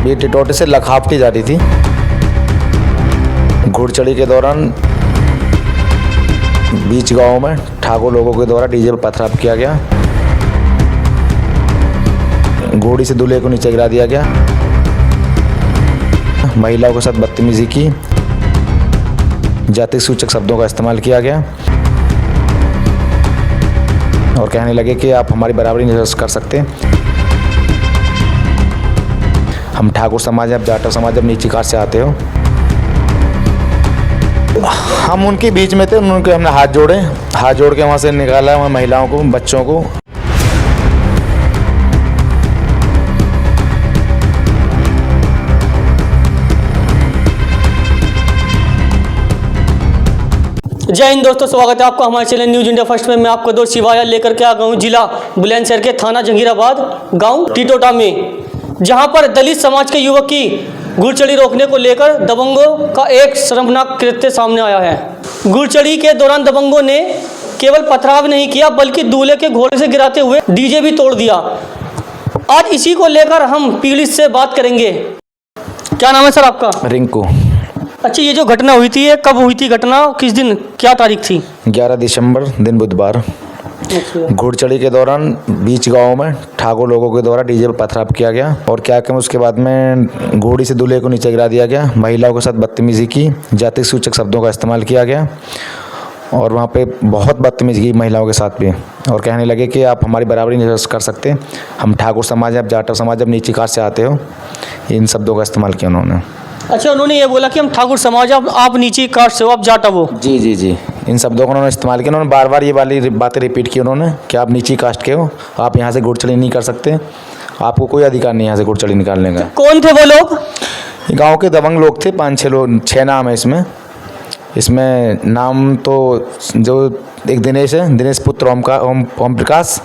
ये टिटौटी से लखावटी जा रही थी। घुड़चढ़ी के दौरान बीच गांव में ठाकुर लोगों के द्वारा डीजे पर पथराव किया गया। घोड़ी से दूल्हे को नीचे गिरा दिया गया। महिलाओं के साथ बदतमीजी की, जाति सूचक शब्दों का इस्तेमाल किया गया और कहने लगे कि आप हमारी बराबरी नहीं कर सकते। हम ठाकुर समाज हैं, आप जाटव समाज, अब नीची कास्ट से आते हो। हम उनके बीच में थे, उनके हमने हाथ जोड़ के वहाँ से निकाला, वहाँ महिलाओं को, बच्चों को। जय हिंद दोस्तों, स्वागत है आपका हमारे चैनल न्यूज इंडिया फर्स्ट में। मैं आपका दोस्त शिवाया लेकर के आ गया हूँ जिला बुलंदशहर के थाना जंगीराबाद गांव टिटौटा में, जहां पर दलित समाज के युवक की घुड़चढ़ी रोकने को लेकर दबंगों का एक शर्मनाक कृत्य सामने आया है। घुड़चढ़ी के दौरान दबंगों ने केवल पथराव नहीं किया बल्कि दूल्हे के घोड़े से गिराते हुए डीजे भी तोड़ दिया। आज इसी को लेकर हम पुलिस से बात करेंगे। क्या नाम है सर आपका? रिंकू। अच्छा, ये जो घटना हुई थी ये कब हुई थी? घटना किस दिन, क्या तारीख थी? 11 दिसंबर दिन बुधवार। घुड़चढ़ी के दौरान बीच गांव में ठाकुर लोगों के द्वारा डीजे पर पथराव किया गया और क्या कहें, उसके बाद में घोड़ी से दूल्हे को नीचे गिरा दिया गया। महिलाओं के साथ बदतमीजी की, जाति सूचक शब्दों का इस्तेमाल किया गया और वहाँ पे बहुत बदतमीजी की महिलाओं के साथ भी, और कहने लगे कि आप हमारी बराबरी नहीं कर सकते। हम ठाकुर समाज हैं, आप जाटव समाज, अब नीची कास्ट से आते हो। इन शब्दों का इस्तेमाल किया उन्होंने। अच्छा, उन्होंने ये बोला कि हम ठाकुर समाज, आप नीची कास्ट से हो, आप जाटव हो? जी जी जी, इन शब्दों का उन्होंने इस्तेमाल किया। उन्होंने बार बार ये वाली बातें रिपीट की उन्होंने कि आप नीची कास्ट के हो, आप यहाँ से घुड़चढ़ी नहीं कर सकते, आपको कोई अधिकार नहीं यहाँ से घुड़चढ़ी निकालने का। कौन थे वो लोग? गांव के दबंग लोग थे, 5-6 लोग, 6 नाम है इसमें नाम तो जो एक दिनेश है, दिनेश पुत्र ओम प्रकाश,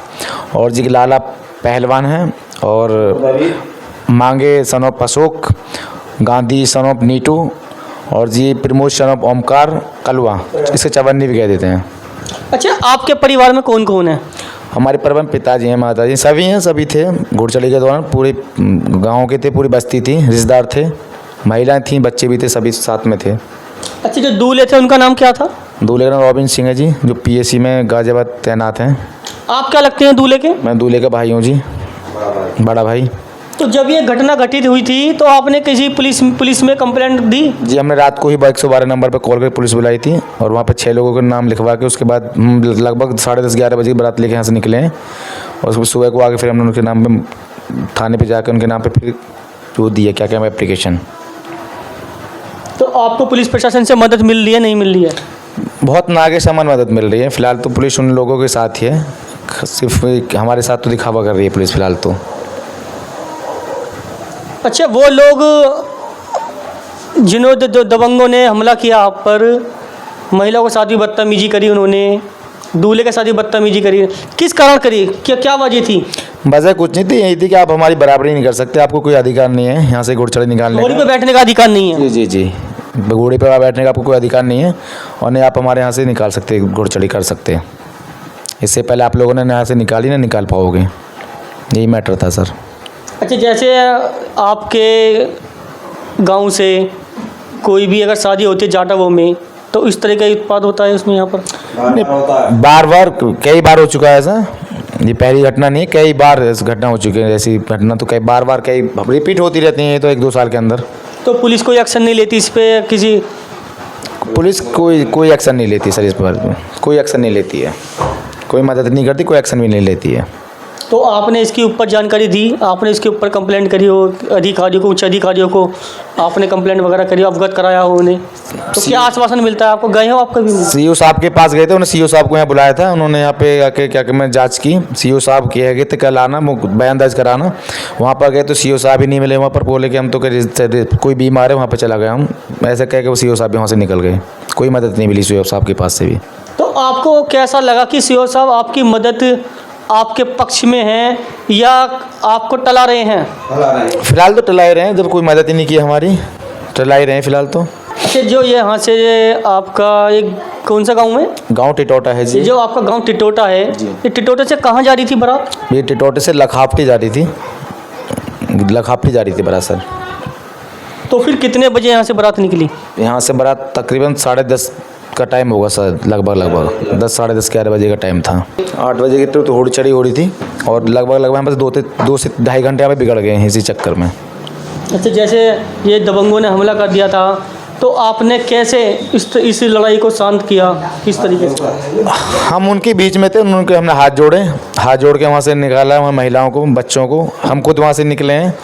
और जी लाला पहलवान हैं, और मांगे son of Ashok, Gandhi son of Neetu, और जी प्रमोद सन ऑफ ओमकार कलवा, इसके चवन्नी भी कह देते हैं। अच्छा, आपके परिवार में कौन कौन है? हमारे परिवार में पिताजी हैं, माताजी सभी हैं, सभी थे। घुड़चढ़ी के दौरान पूरे गांव के थे, पूरी बस्ती थी, रिश्तेदार थे, महिलाएं थीं, बच्चे भी थे, सभी साथ में थे। अच्छा, जो दूल्हे थे उनका नाम क्या था? दूल्हे का नाम रॉबिन सिंह है जी, जो PSC में गाजियाबाद तैनात हैं। आप क्या लगते हैं दूल्हे के? मैं दूल्हे का भाई हूँ जी, बड़ा भाई। तो जब ये घटना घटित हुई थी तो आपने किसी पुलिस में कंप्लेंट दी? जी, हमने रात को ही 112 नंबर पर कॉल करके पुलिस बुलाई थी और वहाँ पर 6 लोगों के नाम लिखवा के उसके बाद लगभग 10:30-11 बजे बारात लेके यहाँ से निकले हैं, और उसको सुबह को आके फिर हमने उनके नाम पे थाने पे जाकर उनके नाम पे फिर वो दिया, क्या क्या एप्लीकेशन। तो आपको पुलिस प्रशासन से मदद मिल रही है, नहीं मिल रही है? बहुत नागे समान मदद मिल रही है। फिलहाल तो पुलिस उन लोगों के साथ ही है, सिर्फ हमारे साथ तो दिखावा कर रही है पुलिस फिलहाल तो। अच्छा, वो लोग जिन्होंने दबंगों ने हमला किया आप पर, महिलाओं के साथ भी बदतमीजी करी उन्होंने, दूल्हे के साथ भी बदतमीजी करी, किस कारण करी? क्या वजह थी? वजह कुछ नहीं थी, यही थी कि आप हमारी बराबरी नहीं कर सकते, आपको कोई अधिकार नहीं है यहाँ से घुड़चढ़ी निकालने का। घोड़ी पे बैठने का अधिकार नहीं है? जी जी जी, घोड़े पे बैठने का आपको कोई अधिकार नहीं है, और नहीं आप हमारे यहाँ से निकाल सकते, घुड़चढ़ी कर सकते। इससे पहले आप लोगों ने यहाँ से निकाली, ना निकाल पाओगे, यही मैटर था सर। अच्छा, जैसे आपके गांव से कोई भी अगर शादी होती है जाटवों में, तो इस तरह का उत्पाद होता है उसमें यहाँ पर? बार कई बार हो चुका है ऐसा, ये पहली घटना नहीं है, कई बार ऐसी घटना हो चुकी है। ऐसी घटना तो कई बार कई रिपीट होती रहती है, तो 1-2 साल के अंदर। तो पुलिस कोई एक्शन नहीं लेती इस पर? किसी पुलिस कोई एक्शन नहीं लेती सर, इस पर कोई एक्शन नहीं लेती है, कोई मदद नहीं करती, कोई एक्शन भी नहीं लेती है। तो आपने इसके ऊपर जानकारी दी, आपने इसके ऊपर कंप्लेंट करी हो अधिकारियों को, उच्च अधिकारियों को आपने कंप्लेंट वगैरह करी, अवगत कराया हो उन्हें? तो क्या आश्वासन मिलता है आपको? गए हो आप कभी? CO साहब के पास गए थे, उन्होंने CO साहब को यहाँ बुलाया था, उन्होंने यहाँ पे आके क्या कि मैं जांच की। CO साहब कह गए थे कल आना, बयान दर्ज कराना। वहाँ पर गए तो CO साहब ही नहीं मिले, वहाँ पर बोले कि हम तो कोई बीमार है, वहाँ पर चला गया हम, ऐसा कह के वो CO साहब वहाँ से निकल गए। कोई मदद नहीं मिली CO साहब के पास से भी। तो आपको कैसा लगा कि CO साहब आपकी मदद आपके पक्ष में हैं या आपको टला रहे हैं? फिलहाल तो टला ही रहे हैं, जब कोई मदद ही नहीं की हमारी, टला ही रहे हैं फिलहाल तो। अच्छा, जो ये यहाँ से आपका एक कौन सा गांव है? गांव टिटौटा है जी। जो आपका गांव टिटौटा है, ये टिटौटे से कहाँ जा रही थी बारात? ये टिटौटे से लखावटी जा रही थी, लखावटी जा रही थी बारात सर। तो फिर कितने बजे यहाँ से बारात निकली? यहाँ से बारात तकरीबन 10:30 का टाइम होगा सर, लगभग 10, 10:30, 11 बजे का टाइम था। 8 बजे की तो होड़ी चढ़ी हो रही थी और लगभग हम बस 2 से 2.5 घंटे यहाँ पे बिगड़ गए हैं इसी चक्कर में। अच्छा, जैसे ये दबंगों ने हमला कर दिया था तो आपने कैसे इस लड़ाई को शांत किया, किस तरीके से? हम उनके बीच में थे, उनके हमने हाथ जोड़ के वहाँ से निकाला, वहाँ महिलाओं को, बच्चों को। हम खुद वहाँ से निकले हैं,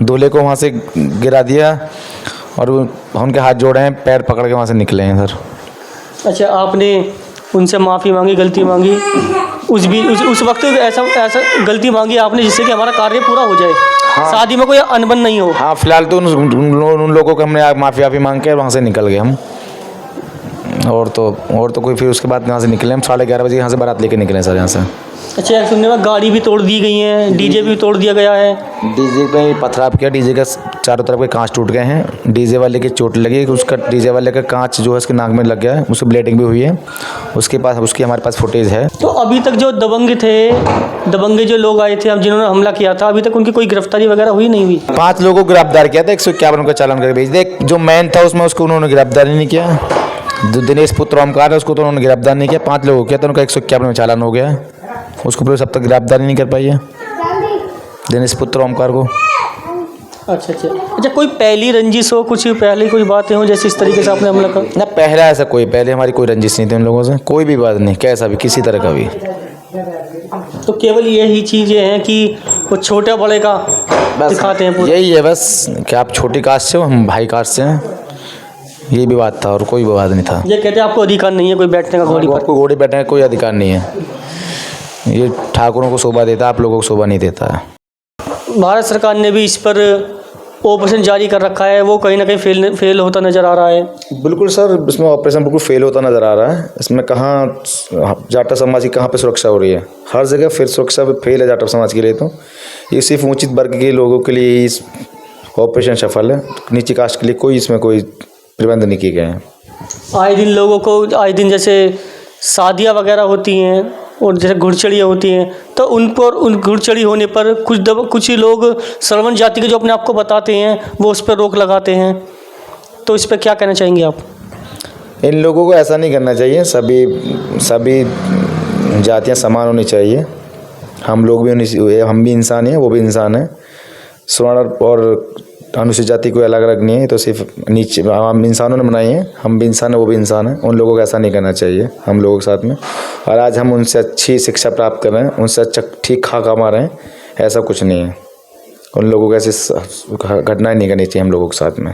दूल्हे को वहाँ से गिरा दिया और उनके हाथ जोड़े हैं, पैर पकड़ के वहाँ से निकले हैं सर। अच्छा, आपने उनसे माफ़ी मांगी, गलती मांगी, उस वक्त ऐसा गलती मांगी आपने जिससे कि हमारा कार्य पूरा हो जाए? हाँ। शादी में कोई अनबन नहीं हो? हाँ, फिलहाल तो उन लोगों को हमने माफ़ी मांग के वहाँ से निकल गए हम। और तो कोई, फिर उसके बाद यहाँ से निकले हम 11:30 बजे यहाँ से बारात लेके निकले सर यहाँ से। अच्छा, सुनने में गाड़ी भी तोड़ दी गई है, डीजे भी तोड़ दिया गया है। डीजे पे पथराव किया, डीजे का चारों तरफ के कांच टूट गए हैं, डीजे वाले की चोट लगी, उसका डीजे वाले का कांच जो है उसके नाक में लग गया है, उसकी ब्लीडिंग भी हुई है। उसकी हमारे पास फुटेज है। तो अभी तक जो दबंगे जो लोग आए थे, जिन्होंने हमला किया था, अभी तक उनकी कोई गिरफ्तारी वगैरह हुई नहीं हुई? 5 लोगों को गिरफ्तार किया था, 151 का चालान करके भेज दिया। जो मैन था उसमें उसको उन्होंने गिरफ्तार नहीं किया। जो दिनेश पुत्र ओमकार है उसको तो उन्होंने गिरफ्तार नहीं किया। 5 लोगों को किया था, उनका 151 में चालान हो गया है, उसको पुलिस अब तक गिरफ्तार नहीं कर पाई है, दिनेश पुत्र ओमकार को। अच्छा, कोई पहली रंजिश हो, कुछ पहले कोई बातें हो जैसे इस तरीके से आपने हमला कर? ना, पहला ऐसा पहले हमारी कोई रंजिश नहीं थी उन लोगों से, कोई भी बात नहीं, कैसा भी, किसी तरह का भी। तो केवल यही चीज़ें हैं कि वो छोटे बड़े का दिखाते हैं? यही है बस कि आप छोटी कास्ट से हो, हम भाई कास्ट से हैं, ये भी बात था और कोई भी बात नहीं था। ये कहते हैं आपको अधिकार नहीं है कोई बैठने का घोड़ी पर? आपको घोड़े बैठने का कोई अधिकार नहीं है, ये ठाकुरों को शोभा देता है, आप लोगों को शोभा नहीं देता है। भारत सरकार ने भी इस पर ऑपरेशन जारी कर रखा है, वो कहीं ना कहीं फेल होता नज़र आ रहा है। बिल्कुल सर, इसमें ऑपरेशन बिल्कुल फेल होता नज़र आ रहा है। इसमें कहाँ जाटव समाज की कहाँ पे सुरक्षा हो रही है? हर जगह फिर सुरक्षा फेल है जाटव समाज के लिए। तो ये सिर्फ उचित वर्ग के लोगों के लिए इस ऑपरेशन सफल है, नीचे कास्ट के लिए कोई इसमें कोई प्रबंध नहीं किए गए हैं। आए दिन जैसे शादियाँ वगैरह होती हैं और जैसे घुड़चड़ियाँ होती हैं, तो उन घुड़चड़ी होने पर कुछ ही लोग श्रवण जाति के जो अपने आप को बताते हैं वो उस पर रोक लगाते हैं, तो इस पर क्या कहना चाहेंगे आप? इन लोगों को ऐसा नहीं करना चाहिए, सभी जातियाँ समान होनी चाहिए। हम भी इंसान हैं, वो भी इंसान है। स्वर्ण और अनुसूचित जाति कोई अलग अलग नहीं है, तो सिर्फ नीचे हम इंसानों ने बनाई है, हम भी इंसान है, वो भी इंसान है। उन लोगों को ऐसा नहीं करना चाहिए हम लोगों के साथ में। और आज हम उनसे अच्छी शिक्षा प्राप्त कर रहे हैं, उनसे अच्छा ठीक खा कमा रहे हैं, ऐसा कुछ नहीं है। उन लोगों को ऐसी घटनाएं नहीं करनी चाहिए हम लोगों के साथ में।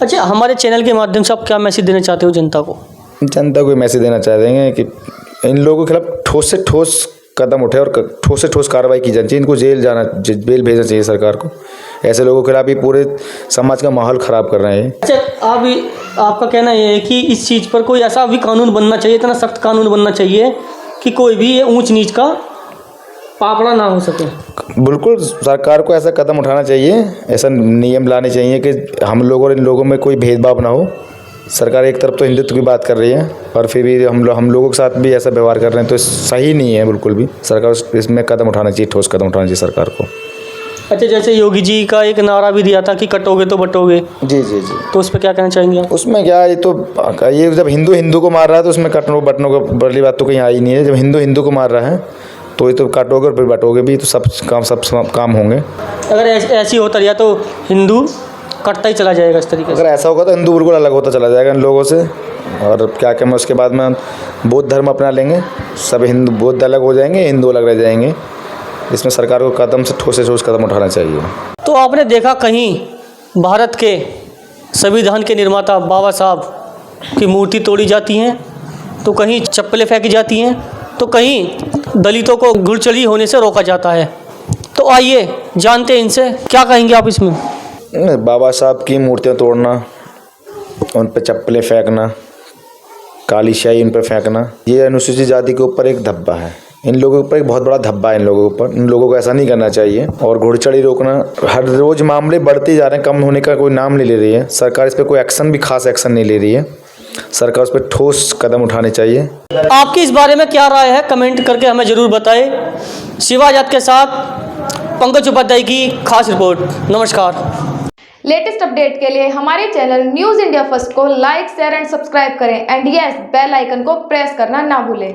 अच्छा, हमारे चैनल के माध्यम से आप क्या मैसेज देना चाहते हो जनता को? जनता को मैसेज देना चाहेंगे कि इन लोगों के खिलाफ ठोस से ठोस कदम उठे और ठोस से ठोस कार्रवाई की जानी चाहिए। इनको जेल भेजना चाहिए सरकार को। ऐसे लोगों के खिलाफ ही पूरे समाज का माहौल ख़राब कर रहे हैं। अच्छा, आपका कहना ये है कि इस चीज़ पर कोई ऐसा भी कानून बनना चाहिए, इतना सख्त कानून बनना चाहिए कि कोई भी ये ऊंच नीच का पापड़ा ना हो सके? बिल्कुल, सरकार को ऐसा कदम उठाना चाहिए, ऐसा नियम लाने चाहिए कि हम लोग और इन लोगों में कोई भेदभाव ना हो। सरकार एक तरफ तो हिंदुत्व की बात कर रही है और फिर भी हम लोगों के साथ भी ऐसा व्यवहार कर रहे हैं, तो सही नहीं है बिल्कुल भी। सरकार इसमें कदम उठाना चाहिए, ठोस कदम उठाना चाहिए सरकार को। अच्छा, जैसे योगी जी का एक नारा भी दिया था कि कटोगे तो बटोगे। जी, तो उस पर क्या कहना चाहेंगे आप? उसमें क्या, ये जब हिंदू को मार रहा है तो उसमें कटने बटनों का बड़ी बात तो कहीं आई नहीं है। जब हिंदू को मार रहा है तो ये तो काटोगे और फिर बटोगे भी, तो सब काम होंगे। अगर ऐसी होता रहा तो हिंदू कटता ही चला जाएगा इस तरीके से। अगर ऐसा होगा तो हिंदू बिल्कुल अलग होता चला जाएगा इन लोगों से। और क्या कहना, उसके बाद में बौद्ध धर्म अपना लेंगे, सब हिंदू बौद्ध अलग हो जाएंगे, हिंदू अलग रह जाएंगे। इसमें सरकार को कदम से ठोस कदम उठाना चाहिए। तो आपने देखा कहीं भारत के संविधान के निर्माता बाबा साहब की मूर्ति तोड़ी जाती हैं, तो कहीं चप्पलें फेंकी जाती हैं, तो कहीं दलितों को घुड़चड़ी होने से रोका जाता है। तो आइए जानते हैं इनसे, क्या कहेंगे आप इसमें? बाबा साहब की मूर्तियाँ तोड़ना, उन पर चप्पलें फेंकना, काली स्याही उन पर फेंकना, ये अनुसूचित जाति के ऊपर एक धब्बा है। इन लोगों के ऊपर एक बहुत बड़ा धब्बा है इन लोगों के ऊपर। इन लोगों को ऐसा नहीं करना चाहिए। और घुड़चड़ी रोकना, हर रोज़ मामले बढ़ते जा रहे हैं, कम होने का कोई नाम नहीं ले रही है सरकार। इस पर कोई एक्शन भी खास एक्शन नहीं ले रही है सरकार। उस पर ठोस कदम उठाने चाहिए। आपकी इस बारे में क्या राय है, कमेंट करके हमें ज़रूर बताएं। शिवा आजाद के साथ पंकज उपाध्याय की खास रिपोर्ट। नमस्कार। लेटेस्ट अपडेट के लिए हमारे चैनल न्यूज़ इंडिया फर्स्ट को लाइक, शेयर एंड सब्सक्राइब करें एंड यस बेल आइकन को प्रेस करना ना भूलें।